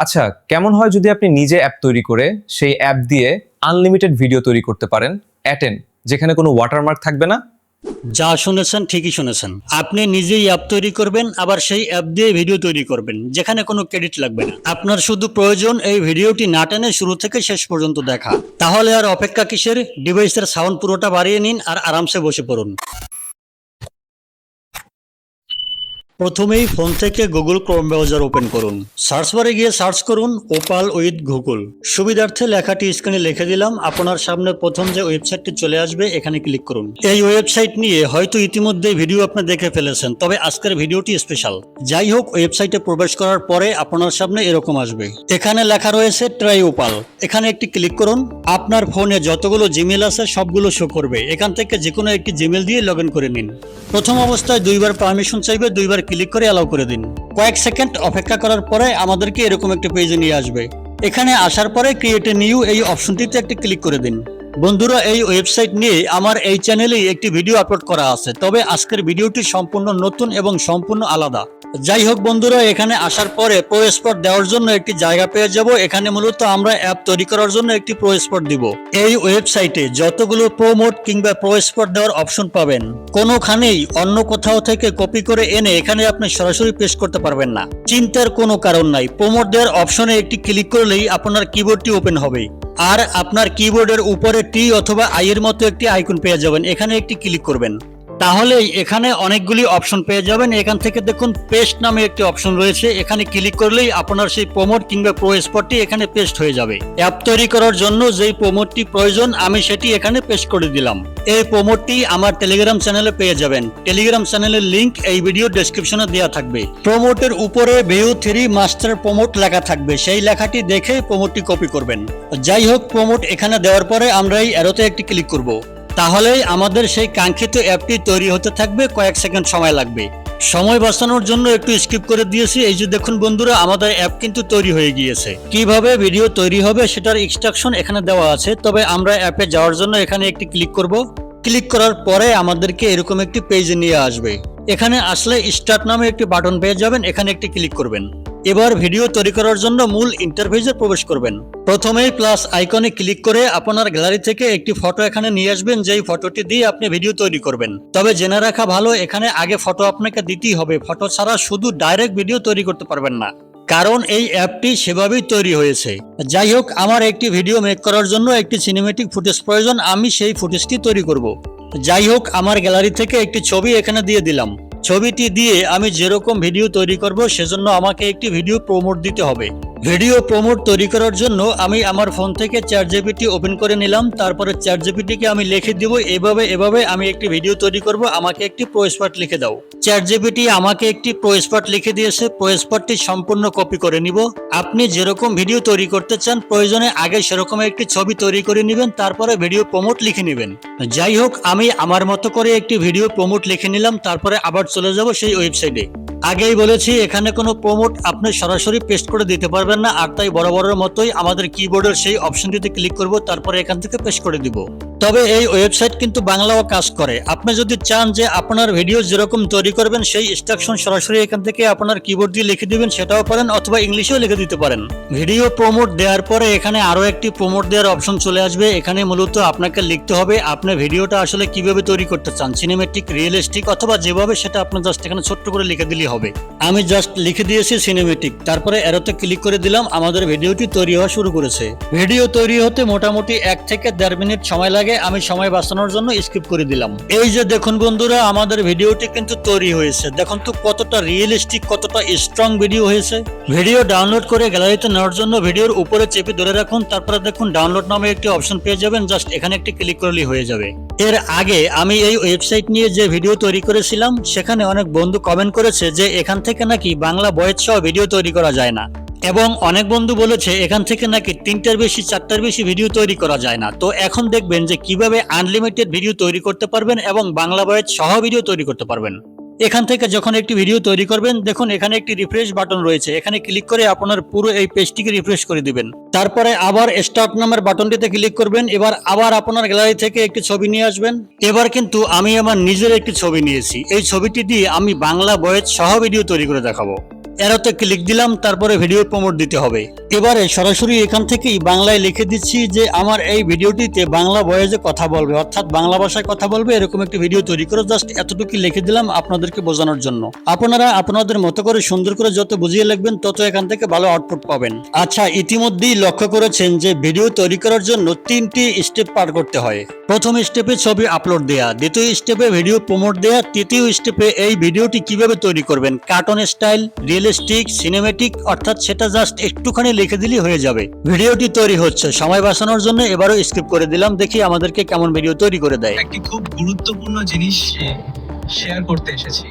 আচ্ছা, কেমন হয় যদি আপনি নিজে অ্যাপ তৈরি করে সেই অ্যাপ দিয়ে আনলিমিটেড ভিডিও তৈরি করতে পারেন অ্যাটেন, যেখানে কোনো ওয়াটারমার্ক থাকবে না? যা শুনেছেন ঠিকই শুনেছেন। আপনি নিজেই অ্যাপ তৈরি করবেন, আবার সেই অ্যাপ দিয়ে ভিডিও তৈরি করবেন, যেখানে কোনো ক্রেডিট লাগবে না। আপনার শুধু প্রয়োজন এই ভিডিওটি না টেনে শুরু থেকে শেষ পর্যন্ত দেখা। তাহলে আর অপেক্ষা কিসের? ডিভাইসের সাউন্ড পুরোটা বাড়িয়ে নিন আর আরামসে বসে পড়ুন। প্রথমেই ফোন থেকে গুগল ক্রোম ব্রাউজার ওপেন করুন। সার্চ বারে গিয়ে সার্চ করুন ওপাল উইথ গুগল। সুবিধার্থে লেখাটি স্ক্রিনে লিখে দিলাম। আপনার সামনে প্রথম যে ওয়েবসাইটটি চলে আসবে, এখানে ক্লিক করুন। এই ওয়েবসাইট নিয়ে হয়তো ইতিমধ্যে ভিডিও আপনি দেখে ফেলেছেন, তবে আজকের ভিডিওটি স্পেশাল। যাই হোক, ওয়েবসাইটে প্রবেশ করার পরে আপনার সামনে এরকম আসবে। এখানে লেখা রয়েছে ট্রাই ওপাল। এখানে একটি ক্লিক করুন। আপনার ফোনে যতগুলো জিমেল আছে সবগুলো শো করবে। এখান থেকে যে কোনো একটি জিমেল দিয়ে লগ ইন করে নিন। প্রথম অবস্থায় দুইবার পারমিশন চাইবে, দুইবার ক্লিক করে অ্যালাউ করে দিন। কয়েক সেকেন্ড অপেক্ষা করার পরে আমাদেরকে এরকম একটা পেজে নিয়ে আসবে। এখানে আসার পরে ক্রিয়েট এ নিউ এই অপশনটিতে একটি ক্লিক করে দিন। বন্ধুরা, এই ওয়েবসাইট নিয়ে আমার এই চ্যানেলেই একটি ভিডিও আপলোড করা আছে, তবে আজকের ভিডিওটি সম্পূর্ণ নতুন এবং সম্পূর্ণ আলাদা। যাই হোক বন্ধুরা, এখানে আসার পরে প্রো স্পট দেওয়ার জন্য একটি জায়গা পেয়ে যাব। এখানে মূলত আমরা অ্যাপ তৈরি করার জন্য একটি প্রো স্পট দিব। এই ওয়েবসাইটে যতগুলো প্রোমোট কিংবা প্রো স্পট দেওয়ার অপশন পাবেন, কোনোখানেই অন্য কোথাও থেকে কপি করে এনে এখানে আপনি সরাসরি পেস্ট করতে পারবেন না। চিন্তার কোনো কারণ নাই। প্রোমোট দেওয়ার অপশনে একটি ক্লিক করলেই আপনার কিবোর্ডটি ওপেন হবে, আর আপনার কিবোর্ডের উপরে টি অথবা আই এর মতো একটি আইকন পেয়ে যাবেন। এখানে একটি ক্লিক করবেন, তাহলেই এখানে অনেকগুলি অপশন পেয়ে যাবেন। এখান থেকে দেখুন পেস্ট নামে একটি অপশন রয়েছে। এখানে ক্লিক করলেই আপনার সেই প্রোমোট কিংবা প্রো স্পটটি এখানে পেস্ট হয়ে যাবে। অ্যাপ তৈরি করার জন্য যেই প্রোমোটটি প্রয়োজন আমি সেটি এখানে পেস্ট করে দিলাম। এই প্রোমোটটি আমার টেলিগ্রাম চ্যানেলে পেয়ে যাবেন। টেলিগ্রাম চ্যানেলের লিংক এই ভিডিও ডেসক্রিপশনে দেওয়া থাকবে। প্রোমোটের উপরে ভিউ 3 মাস্টার প্রোমোট লেখা থাকবে, সেই লেখাটি দেখে প্রোমোটটি কপি করবেন। যাই হোক, প্রোমোট এখানে দেওয়ার পরে আমরা এই অ্যারোতে একটি ক্লিক করব। তাহলেই আমাদের সেই কাঙ্ক্ষিত অ্যাপটি তৈরি হতে থাকবে। কয়েক সেকেন্ড সময় লাগবে। সময় বাঁচানোর জন্য একটু স্কিপ করে দিয়েছি। এই যে দেখুন বন্ধুরা, আমাদের অ্যাপ কিন্তু তৈরি হয়ে গিয়েছে। কিভাবে ভিডিও তৈরি হবে সেটার ইনস্ট্রাকশন এখানে দেওয়া আছে, তবে আমরা অ্যাপে যাওয়ার জন্য এখানে একটি ক্লিক করব। ক্লিক করার পরে আমাদেরকে এরকম একটি পেজে নিয়ে আসবে। এখানে আসলে স্টার্ট নামে একটি বাটন পেয়ে যাবেন, এখানে একটি ক্লিক করবেন। এবার ভিডিও তৈরি করার জন্য মূল ইন্টারফেসে প্রবেশ করবেন। প্রথমেই প্লাস আইকনে ক্লিক করে আপনার গ্যালারি থেকে একটি ফটো এখানে নিয়ে আসবেন, যেই ফটোটি দিয়ে আপনি ভিডিও তৈরি করবেন। তবে জেনে রাখা ভালো, এখানে আগে ফটো আপনাকে দিতেই হবে। ফটো ছাড়া শুধু ডাইরেক্ট ভিডিও তৈরি করতে পারবেন না, কারণ এই অ্যাপটি সেভাবেই তৈরি হয়েছে। যাই হোক, আমার একটি ভিডিও মেক করার জন্য একটি সিনেমেটিক ফুটেজ প্রয়োজন। আমি সেই ফুটেজটি তৈরি করব। যাই হোক, আমার গ্যালারি থেকে একটি ছবি এখানে দিয়ে দিলাম। ছবিটি দিয়ে আমি যেরকম ভিডিও তৈরি করব সেজন্য আমাকে একটি ভিডিও প্রমোট দিতে হবে। ভিডিও প্রমোট তৈরি করার জন্য আমি আমার ফোন থেকে চ্যাটজিপিটি ওপেন করে নিলাম। তারপরে চ্যাটজিপিটিকে আমি লিখে দিব এভাবে আমি একটি ভিডিও তৈরি করব, আমাকে একটি প্রো স্পট লিখে দাও। চ্যাটজিপিটি আমাকে একটি প্রো স্পট লিখে দিয়েছে। প্রো স্পটটি সম্পূর্ণ কপি করে নিব। আপনি যেরকম ভিডিও তৈরি করতে চান প্রয়োজনে আগে সেরকম একটি ছবি তৈরি করে নেবেন, তারপরে ভিডিও প্রমোট লিখে নেবেন। যাই হোক, আমি আমার মতো করে একটি ভিডিও প্রমোট লিখে নিলাম। তারপরে আবার চলে যাব সেই ওয়েবসাইটে। আগেই বলেছি এখানে কোনো প্রমোট আপনি সরাসরি পেস্ট করে দিতে পারবেন না, আর তাই বরাবরের মতোই আমাদের কিবোর্ডের সেই অপশনটিতে ক্লিক করব, তারপরে এখান থেকে পেস্ট করে দিব। তবে এই ওয়েবসাইট কিন্তু বাংলাও কাজ করে। আপনি যদি চান যে আপনার ভিডিও যেরকম তৈরি করবেন সেই ইনস্ট্রাকশন সরাসরি এখান থেকে আপনার কিবোর্ড দিয়ে লিখে দিবেন, সেটাও পারেন, অথবা ইংলিশেও লিখে দিতে পারেন। ভিডিও প্রমোট দেওয়ার পরে এখানে আরো একটি প্রমোট দেওয়ার অপশন চলে আসবে। এখানে মূলত আপনাকে লিখতে হবে আপনি ভিডিওটা আসলে কিভাবে তৈরি করতে চান, সিনেমেটিক, রিয়েলিস্টিক অথবা যেভাবে, সেটা আপনার জাস্ট এখানে ছোট্ট করে লিখে দিলেই হবে। আমি জাস্ট লিখে দিয়েছি সিনেমেটিক, তারপরে অ্যারোতে ক্লিক করে দিলাম। আমাদের ভিডিওটি তৈরি হওয়া শুরু করেছে। ভিডিও তৈরি হতে মোটামুটি 1 থেকে 1.5 মিনিট সময় লাগে। আমি সময় বাঁচানোর জন্য স্কিপ করে দিলাম। এই যে দেখুন বন্ধুরা, আমাদের ভিডিওটি কিন্তু তৈরি হয়েছে। দেখুন তো কতটা রিয়েলিস্টিক, কতটা স্ট্রং ভিডিও হয়েছে। ভিডিও ডাউনলোড করে গ্যালারিতে নেওয়ার জন্য ভিডিওর উপরে চেপে ধরে রাখুন। তারপরে দেখুন ডাউনলোড নামে একটি অপশন পেয়ে যাবেন, জাস্ট এখানে একটি ক্লিক করলেই হয়ে যাবে। এর আগে আমি এই ওয়েবসাইট নিয়ে যে ভিডিও তৈরি করেছিলাম, সেখানে অনেক বন্ধু কমেন্ট করেছে যে এখান থেকে নাকি বাংলা ভয়েস সহ ভিডিও তৈরি করা যায় না, এবং অনেক বন্ধু বলেছে এখান থেকে নাকি 3টার বেশি 4টার বেশি ভিডিও তৈরি করা যায় না। তো এখন দেখবেন যে কিভাবে আনলিমিটেড ভিডিও তৈরি করতে পারবেন এবং বাংলা ভয়েস সহ ভিডিও তৈরি করতে পারবেন। এখান থেকে যখন একটি ভিডিও তৈরি করবেন, দেখুন এখানে একটি রিফ্রেশ বাটন রয়েছে। এখানে ক্লিক করে আপনার পুরো এই পেজটিকে রিফ্রেশ করে দিবেন। তারপরে আবার স্টার্ট নামের বাটনটিতে ক্লিক করবেন। এবার আবার আপনার গ্যালারি থেকে একটি ছবি নিয়ে আসবেন। এবার কিন্তু আমি আমার নিজের একটি ছবি নিয়েছি। এই ছবিটি দিয়ে আমি বাংলা ভয়েস সহ ভিডিও তৈরি করে দেখাবো। এরোতে ক্লিক দিলাম, তারপরে ভিডিও প্রমোট দিতে হবে। এবারে সরাসরি এখান থেকেই বাংলায় লিখে দিচ্ছি যে আমার এই ভিডিওটিতে বাংলা ভয়েসে কথা বলবে, অর্থাৎ বাংলা ভাষায় কথা বলবে, এরকম একটি ভিডিও তৈরি করে জাস্ট এতটুকু লিখে দিলাম আপনাদেরকে বোঝানোর জন্য। আপনারা আপনাদের মতো করে সুন্দর করে যত বুঝিয়ে লিখবেন তত এখান থেকে ভালো আউটপুট পাবেন। আচ্ছা, ইতিমধ্যেই লক্ষ্য করেছেন যে ভিডিও তৈরি করার জন্য 3টি স্টেপ পার করতে হয়। প্রথম স্টেপে ছবি আপলোড দেয়া, দ্বিতীয় স্টেপে ভিডিও প্রমোট দেয়া, তৃতীয় স্টেপে এই ভিডিওটি কিভাবে তৈরি করবেন, কার্টুন স্টাইল, রিয়েলিস্টিক, সিনেমেটিক, অর্থাৎ সেটা জাস্ট একটুখানি লিখে দিলেই হয়ে যাবে। ভিডিওটি তৈরি হচ্ছে, সময় বাঁচানোর জন্য এবারও স্কিপ করে দিলাম, দেখি আমাদেরকে কেমন ভিডিও তৈরি করে দেয়। একটি খুব গুরুত্বপূর্ণ জিনিস শেয়ার করতে এসেছি।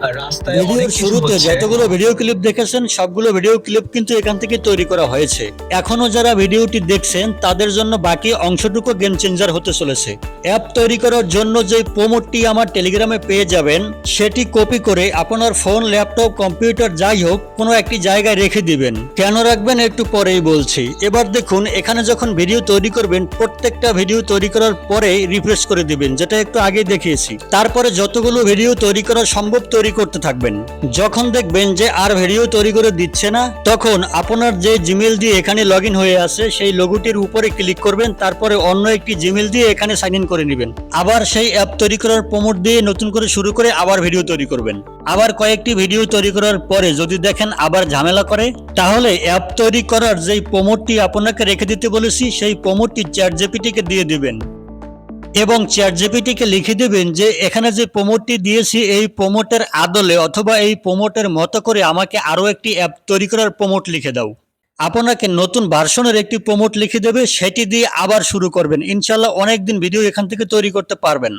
আর রাস্তায় অনেক ভিডিওর কিছু শুরুতে হচ্ছে। যতগুলো ভিডিও ক্লিপ দেখেছেন সবগুলো ভিডিও ক্লিপ কিন্তু এখান থেকে তৈরি করা হয়েছে। এখনো যারা ভিডিওটি দেখছেন তাদের জন্য বাকি অংশটুকু গেম চেঞ্জার হতে চলেছে। অ্যাপ তৈরি করার জন্য যে প্রোমোটটি আমার টেলিগ্রামে পেয়ে যাবেন সেটি কপি করে আপনার ফোন, ল্যাপটপ, কম্পিউটার যাই হোক কোনো একটি জায়গায় রেখে দিবেন। কেন রাখবেন একটু পরেই বলছি। এবার দেখুন, এখানে যখন ভিডিও তৈরি করবেন প্রত্যেকটা ভিডিও তৈরি করার পরে রিফ্রেশ করে দিবেন, যেটা একটু আগে দেখিয়েছি। তারপরে যতগুলো ভিডিও তৈরি করা সম্ভব তৈরি করতে থাকবেন। যখন দেখবেন যে আর ভিডিও তৈরি করে দিচ্ছে না, তখন আপনার যে জিমেল দিয়ে এখানে লগ ইন হয়ে আছে সেই লোগোটির উপরে ক্লিক করবেন, তারপরে অন্য একটি জিমেল দিয়ে এখানে সাইন ইন করে নেবেন। আবার সেই অ্যাপ তৈরি করার প্রমোট দিয়ে নতুন করে শুরু করে আবার ভিডিও তৈরি করবেন। আবার কয়েকটি ভিডিও তৈরি করার পরে যদি দেখেন আবার ঝামেলা করে, তাহলে অ্যাপ তৈরি করার যেই প্রমোটটি আপনাকে রেখে দিতে বলেছি সেই প্রমোটটি চ্যাটজিপিটিকে দিয়ে দিবেন এবং চ্যাটজিপিটিকে লিখে দেবেন যে এখানে যে প্রমোটটি দিয়েছি এই প্রমোটের আদলে অথবা এই প্রমোটের মতো করে আমাকে আরো একটি অ্যাপ তৈরি করার প্রমোট লিখে দাও। আপনাকে নতুন ভার্সনের একটি প্রমোট লিখে দেবে, সেটি দিয়ে আবার শুরু করবেন। ইনশাল্লাহ অনেকদিন ভিডিও এখান থেকে তৈরি করতে পারবেন।